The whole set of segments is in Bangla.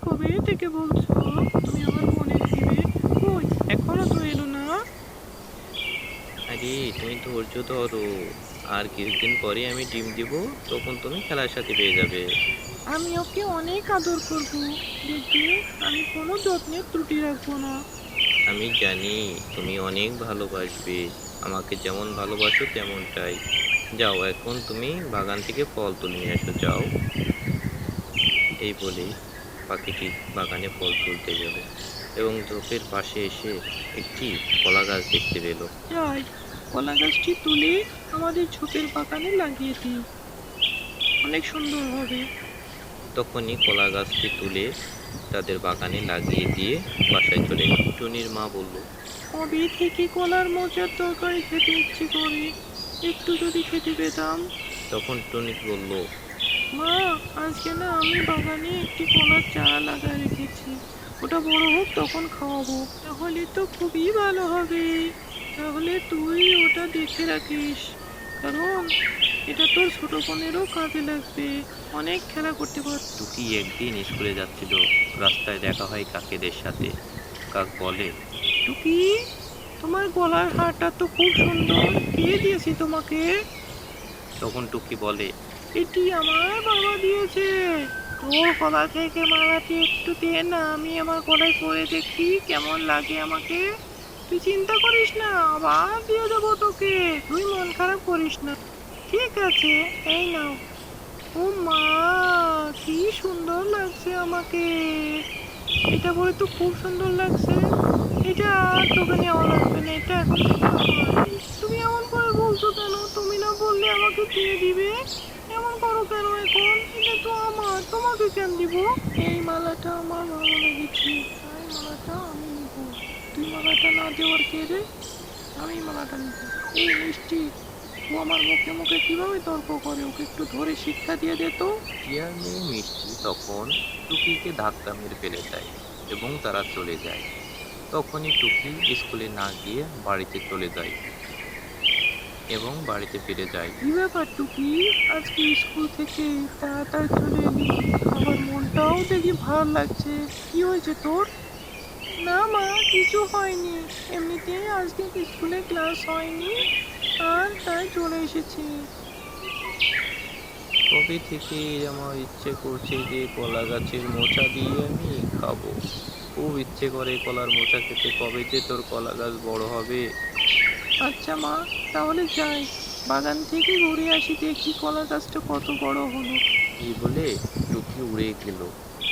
কবে থেকে বলছো তুমি আমার বোনের দিবে? কই, এখনো তো এলো না। আরে তুমি ধৈর্য ধরো, আর কিছুদিন পরে আমি ডিম দিব। তখন তুমি খেলার সাথে পেয়ে যাবে। আমি ওকে অনেক আদর করব, দেখবে আমি কোনো যত্নের ত্রুটি রাখবো না। আমি জানি তুমি অনেক ভালোবাসবে, আমাকে যেমন ভালোবাসো তেমনটাই। যাও, এখন তুমি বাগান থেকে ফল তুলে নিয়ে এসো, যাও। এই বলেই পাখিটি বাগানে ফল তুলতে গেল এবং ঝোপের পাশে এসে একটি কলা গাছ দেখতে পেল। যাই, কলা গাছটি তুলে আমাদের ঝোপের বাগানে লাগিয়ে দিই, অনেক সুন্দর হবে। তখনই কলা গাছটি তুলে তাদের বাগানে লাগিয়ে দিয়ে বাসায় চলে গেল। টুনির মা বলল, কবে থেকে কলার মোচার তরকারি খেতে ইচ্ছে করে, একটু যদি খেতে পেতাম। তখন টুনি বলল, মা, আজকে না আমি বাগানে একটি কলার চারা লাগায় রেখেছি, ওটা বড় হোক তখন খাওয়াবো। তাহলে তো খুবই ভালো হবে। তাহলে তুই ওটা দেখে রাখিস, কারণ এটা তোর ছোট বোনেরও কাজে লাগবে, অনেক খেলা করতে পারবে। টুকি একদিন স্কুলে যাচ্ছিল, রাস্তায় দেখা হয় কাকেদের সাথে। কাক বলে, টুকি, তোমার গলার হারটা তো খুব সুন্দর, কে দিয়েছি তোমাকে? তখন টুকি বলে, এটি আমার বাবা দিয়েছে। তোর গলা থেকে মালাটি একটু দে না, আমি আমার গলায় পরে দেখি কেমন লাগে আমাকে। তুই চিন্তা করিস না, আবার দিয়ে দেবো তোকে, তুই মন খারাপ করিস না। ঠিক আছে, এই নাও। ও মা, কি সুন্দর লাগছে আমাকে, এটা পরে তো খুব সুন্দর লাগছে। এটা আর তোকে নেওয়া লাগবে না, এটা এখন থেকে আমার। তুমি এমন করে বলছো কেন? তুমি না বললে আমাকে দিয়ে দিবে? এমন করো কেন এখন? এটা তো আমার, তোমাকে কেন দিব? এই মালাটা আমার ভালো লেগেছে, তাই মালাটা আমি নিব। তুই মালাটা না দেওয়ার কে রে? আমি মালাটা নিব। এই মিষ্টি, ও আমার মুখে মুখে কিভাবে তর্ক করে, ওকে একটু ধরে শিক্ষা দিয়ে দে তো। টিয়ার মেয়ে মিষ্টি তখন টুকিকে ধাক্কা মেরে ফেলে দেয় এবং তারা চলে যায়। তখনই টুকি স্কুলে না গিয়ে বাড়িতে চলে যায় এবং বাড়িতে ফিরে যায়। কি ব্যাপার টুকি, আজকে স্কুল থেকে তাড়াতাড়ি চলে এলি, আবার মনটাও দেখি ভালো লাগছে, কি হয়েছে তোর? না মা, কিছু হয়নি, এমনিতেই আজকে স্কুলে ক্লাস হয়নি, আর তাই চলে এসেছি। কবে থেকে আমার ইচ্ছে করছে যে কলা গাছের মোচা দিয়ে আমি খাবো। খুব ইচ্ছে করে কলার মোচা খেতে, কবে যে তোর কলা গাছ বড় হবে। আচ্ছা মা, তাহলে যাই, বাগান থেকে ঘুরে আসি, দেখি কলা গাছটা কত বড় হলো। এই বলে টুকি উড়ে গেল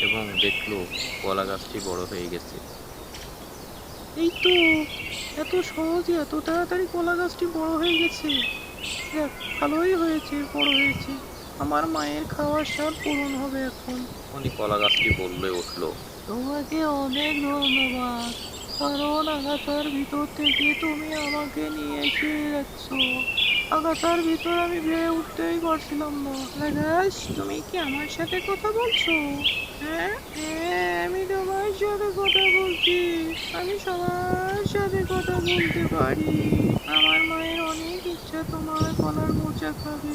এবং দেখলো কলা গাছটি বড় হয়ে গেছে। এই তো, এত সহজে এত তাড়াতাড়ি কলা গাছটি বড় হয়ে গেছে। দেখ, ভালোই হয়েছে বড় হয়েছে, আমার মায়ের খাওয়ার স্বাদ পূরণ হবে এখন। তখনই কলা গাছটি বললে উঠলো, তোমাকে অনেক ধন্যবাদ, কারণ আগাছার ভিতর থেকে তুমি আমাকে নিয়ে এসে রাখছো। আগাছার ভিতর আমি বেড়ে উঠতেই পারছিলাম না। আকাশ, তুমি কি আমার সাথে কথা বলছো? হ্যাঁ হ্যাঁ, আমি তোমার সাথে কথা বলছি, আমি সবার সাথে কথা বলতে পারি। আমার মায়ের অনেক ইচ্ছা তোমার কলার মোচা খাবে।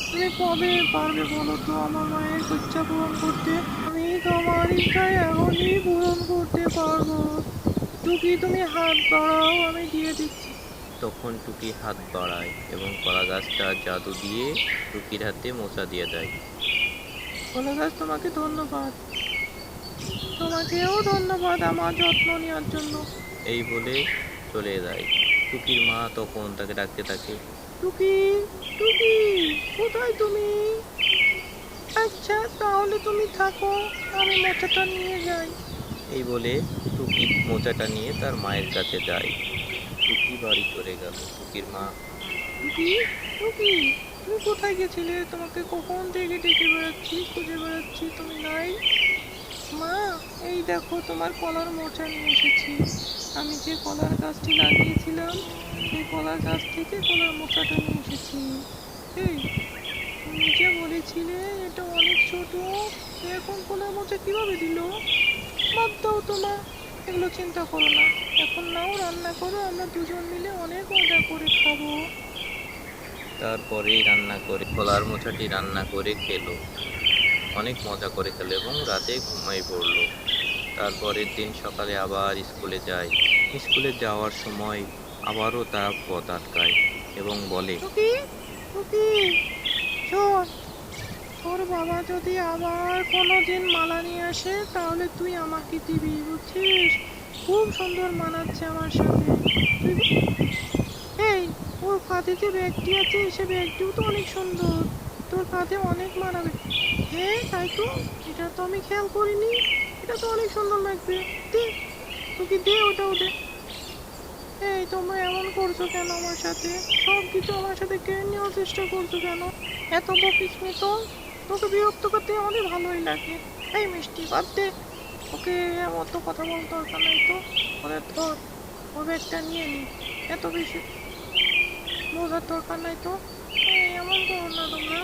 তুমি কবে পারবে বলো তো আমার মায়ের ইচ্ছা পূরণ করতে? আমি তোমার ইচ্ছা এখনই পূরণ করতে পারবো। টুকি, তুমি হাত বাড়াও, আমি দিয়ে দিচ্ছি। তখন টুকি হাত বাড়ায় এবং কলা গাছটা জাদু দিয়ে টুকির হাতে মোচা দিয়ে দেয়। কলা গাছ, তোমাকে ধন্যবাদ। তোমাকেও ধন্যবাদ আমার যত্ন নেওয়ার জন্য। এই বলে চলে যায়। টুকির মা তখন তাকে ডাকতে থাকে। টুকি, টুকি, কোথায় তুমি? আচ্ছা, তাহলে তুমি থাকো, আমি মোচাটা নিয়ে যাই। এই বলে টুকি মোচাটা নিয়ে তার মায়ের কাছে যায়। টুকি বাড়ি চলে গেল। টুকির মা, টুকি, টুকি, তুমি কোথায় গেছিলে? তোমাকে কখন থেকে ডেকে বেড়াচ্ছি, খুঁজে বেড়াচ্ছি, তুমি নাই। মা, এই দেখো তোমার কলার মোচা নিয়ে এসেছি। আমি যে কলার গাছটি লাগিয়েছিলাম, সেই কলার গাছ থেকে কলার মোচাটা নিয়ে এসেছি। এই, তুমি যে বলেছিলে এটা অনেক ছোট, এখন কলার মোচা কিভাবে দিল? বাদ দাও তো মা, এগুলো চিন্তা করো না, এখন নাও রান্না করো, আমরা দুজন মিলে অনেক মজা করে খাবো। তারপরেই রান্না করে কলার মোচাটি রান্না করে খেলো। অনেক মজা করে খেলো এবং রাতে ঘুমিয়ে পড়লো। তারপরের দিন সকালে আবার স্কুলে যায়। স্কুলে যাওয়ার সময় আবারও তারা পথ আটকায় এবং বলে, টুকি, টুকি, শোন, তোর বাবা যদি আবার কোনোদিন মালা নিয়ে আসে তাহলে তুই আমাকে দিবি, বুঝছিস? খুব সুন্দর মানাচ্ছে আমার সাথে। তুই এই, ওর কাঁধে যে ব্যাগটি আছে সে ব্যাগটিও তো অনেক সুন্দর, তোর কাঁধে অনেক মানাবে। হ্যাঁ তাই তো, এটা তো আমি খেয়াল করিনি। এটা তো অনেক সুন্দর লাগবে। দে, তোকে দে, ওটাও দে। এই তোমরা এমন করছো কেন আমার সাথে? সব কিছু আমার সাথে কেড়ে নেওয়ার চেষ্টা করছো কেন? এত বকিস নি তো। তোকে বিরক্ত করতে আমাদের ভালোই লাগে। এই মিষ্টি বাদ দে, ওকে মতো কথা বলতে দরকার নাই তো। ওদের ধর, ও ব্যাগটা নিয়ে নি। এত বেশি বোঝার দরকার নাই তো। এই এমন করো না তোমরা।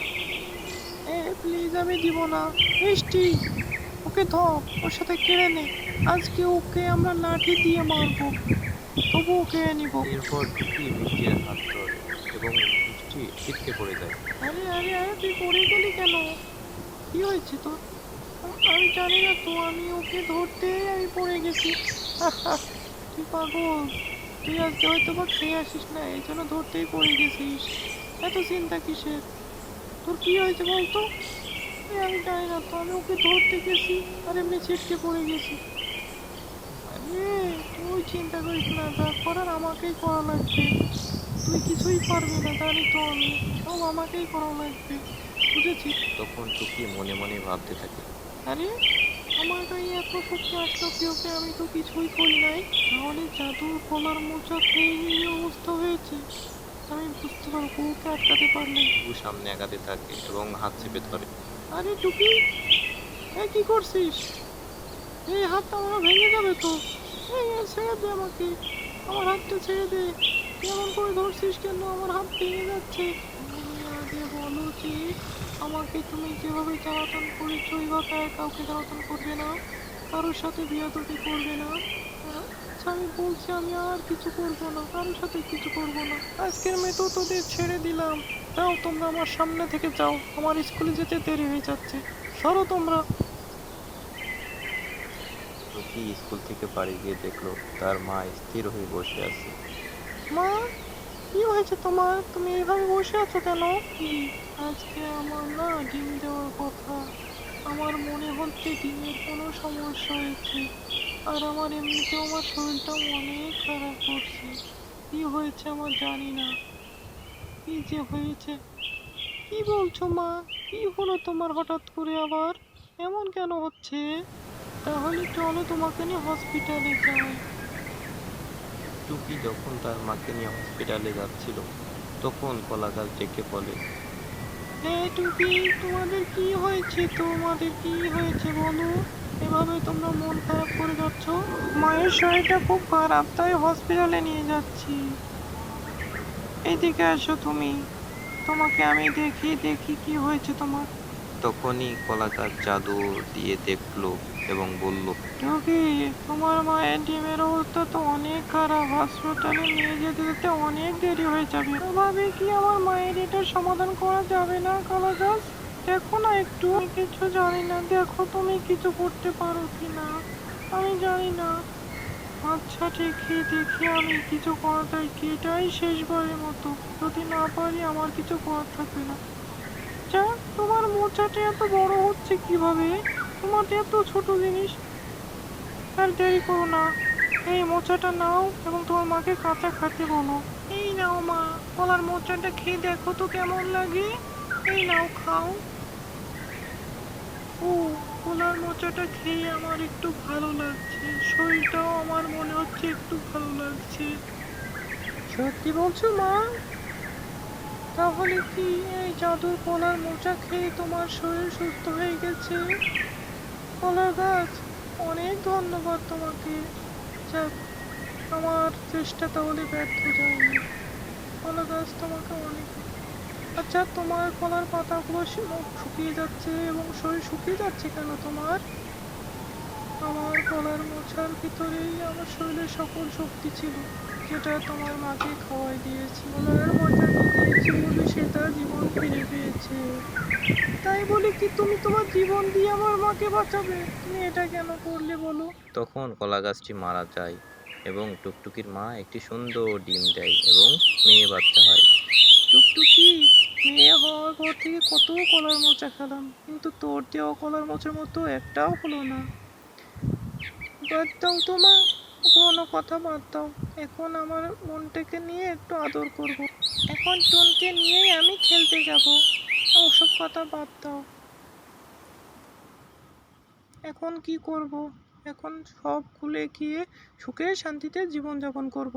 প্লিজ, আমি দিব না। মিষ্টি, ওকে ধর, ওর সাথে কেড়ে নে। আজকে ওকে আমরা লাঠি দিয়ে মারবো, তবু ওকে নিব। এরপর টুকি মিষ্টির হাত ধরে এবং মিষ্টি ছিটকে পড়ে যায়। আরে আরে আরে, তুই পড়ে গেলি কেন? কি হয়েছে তোর? আমি জানি না তো, আমি ওকে ধরতে আমি পড়ে গেছি। তুই পাগল, তুই আজকে হয়তো বা খেয়ে আসিস না, এই জন্য ধরতেই পড়ে গেছিস। এত চিন্তা কিসের? তোর কি হয়েছে বলতো? আমি জানি না তো, আমি ওকে ধরতে গেছি আর এমনি ছিটকে পড়ে গেছি। আরে তুই চিন্তা করিস না, যা করার আমাকেই করা লাগবে। তুই কিছুই পারবি না জানি তো আমি, সব আমাকেই করা লাগবে, বুঝেছিস? তখন টুকি মনে মনে ভাবতে থাকে, আরে আমার গায়ে এত শক্তি আসলো কি ওকে? আমি তো কিছুই করি নাই। তাহলে জাদুর কলার মোচা খেয়ে এই অবস্থা হয়েছে। আমি বুঝতে পারবো ওকে আটকাতে পারলে। টুকু সামনে আগাতে থাকে এবং হাত চেপে ধরে। আরে টুকি, কি করছিস? এই হাতটা আমার ভেঙে যাবে তো। ছেড়ে দে আমাকে, আমার হাতটা ছেড়ে দে। তুই এমন করে ধরছিস কেন? আমার হাত ভেঙে যাচ্ছে। তুমি আগে বলো যে আমাকে তুমি যেভাবে জ্বালাতন করেছো এইভাবে আর কাউকে জ্বালাতন করবে না, কারোর সাথে বিয়াদবি করবে না। আচ্ছা আমি বলছি আমি আর কিছু করবো না, কারোর সাথে কিছু করবো না। আজকের মেয়ে তো তোদের ছেড়ে দিলাম। যাও তোমরা আমার সামনে থেকে যাও, আমার স্কুলে যেতে দেরি হয়ে যাচ্ছে। সরো তোমরা। টুকি স্কুল থেকে বাড়ি গিয়ে দেখলো তার মা স্থির হয়ে বসে আছে। মা, কি হয়েছে তোমার? তুমি এইভাবে বসে আছো কেন? কি, আজকে আমার না ডিম দেওয়ার কথা। আমার মনে হচ্ছে ডিমের কোনো সমস্যা হয়েছে। আর আমার এমনিতেও আমার শরীরটা অনেক খারাপ করছে। কি হয়েছে আমার জানি না। কি যে হয়েছে? কি বলছো মা? কি হলো তোমার হঠাৎ করে আবার? এমন কেন হচ্ছে? তাহলে চলো তোমাকে নিয়ে হসপিটালে যাই। টুকি যখন তার মাকে নিয়ে হসপিটালে যাচ্ছিল তখন কলা গাছ ডেকে বলে, টুকি, তোমাদের কি হয়েছে? তোমাদের কি হয়েছে বলো? এভাবে তোমরা মন খারাপ করে যাচ্ছ। মায়ের শরীরটা খুব খারাপ, তাই হসপিটালে নিয়ে যাচ্ছি। এইদিকে আসো তুমি, তোমাকে আমি দেখি দেখি কি হয়েছে তোমার। তখনই কলা গাছ জাদু দিয়ে দেখলো এবং বলল, টুকি, তোমার মায়ের ডিমের অবস্থা তো অনেক খারাপ, হসপিটালে নিয়ে যেতে যেতে অনেক দেরি হয়ে যাবে। এভাবে কি আমার মায়ের এটার সমাধান করা যাবে না কালা গাছ? দেখো না একটু, আমি কিছু জানি না, দেখো তুমি কিছু করতে পারো কিনা। আমি জানি না। আচ্ছা দেখি দেখি আমি কিছু করা যায় কি, এটাই শেষবারের মতো। যদি না পারি আমার কিছু করার থাকবে না। যা, তোমার মোচাটা এত বড় হচ্ছে কিভাবে? তোমার তো এত ছোট জিনিস। আর দেরি করো না, এই মোচাটা নাও এবং তোমার মাকে কাঁচা খেতে বলো। এই নাও মা, কলার মোচাটা খেয়ে দেখো তো কেমন লাগে। এই নাও খাও। ও, কলার মোচাটা খেয়ে আমার একটু ভালো লাগছে, শরীরটাও আমার মনে হচ্ছে একটু ভালো লাগছে। সত্যি বলছো মা? তাহলে কি এই জাদুর কলার মোচা খেয়ে তোমার শরীর সুস্থ হয়ে গেছে? কলার গাছ, অনেক ধন্যবাদ তোমাকে। যাক, আমার চেষ্টা তাহলে ব্যর্থ যায়নি। কলা গাছ তোমাকে অনেক। আচ্ছা, তোমার কলার পাতাগুলো শুকিয়ে যাচ্ছে এবং শরীর শুকিয়ে যাচ্ছে কেন তোমার? আমার কলার মোছার ভিতরেই আমার শরীরের সকল শক্তি ছিল, যেটা তোমার মাকে খাওয়াই দিয়েছি, কলার মজা দিয়েছি বলে সে তার জীবন ফিরে পেয়েছে। তাই বলে কি তুমি তোমার জীবন দিয়ে আমার মাকে বাঁচাবে? তুমি এটা কেন করলে বলো? তখন কলা গাছটি মারা যায় এবং টুকটুকির মা একটি সুন্দর ডিম দেয় এবং মেয়ে বাচ্চা হয়। টুকটুকি, মেয়ে হওয়ার পর থেকে কত কলার মোচা খেলাম, কিন্তু তোর দেওয়া কলার মোচার মতো একটাও হলো না। বাদ দাও তো মা, কোনো কথা বাদ দাও। এখন আমার মনটাকে নিয়ে একটু আদর করব। এখন টুনকে নিয়েই আমি খেলতে যাব। ওসব কথা বাদ দাও। এখন কি করব? এখন সব ভুলে গিয়ে সুখে শান্তিতে জীবনযাপন করব।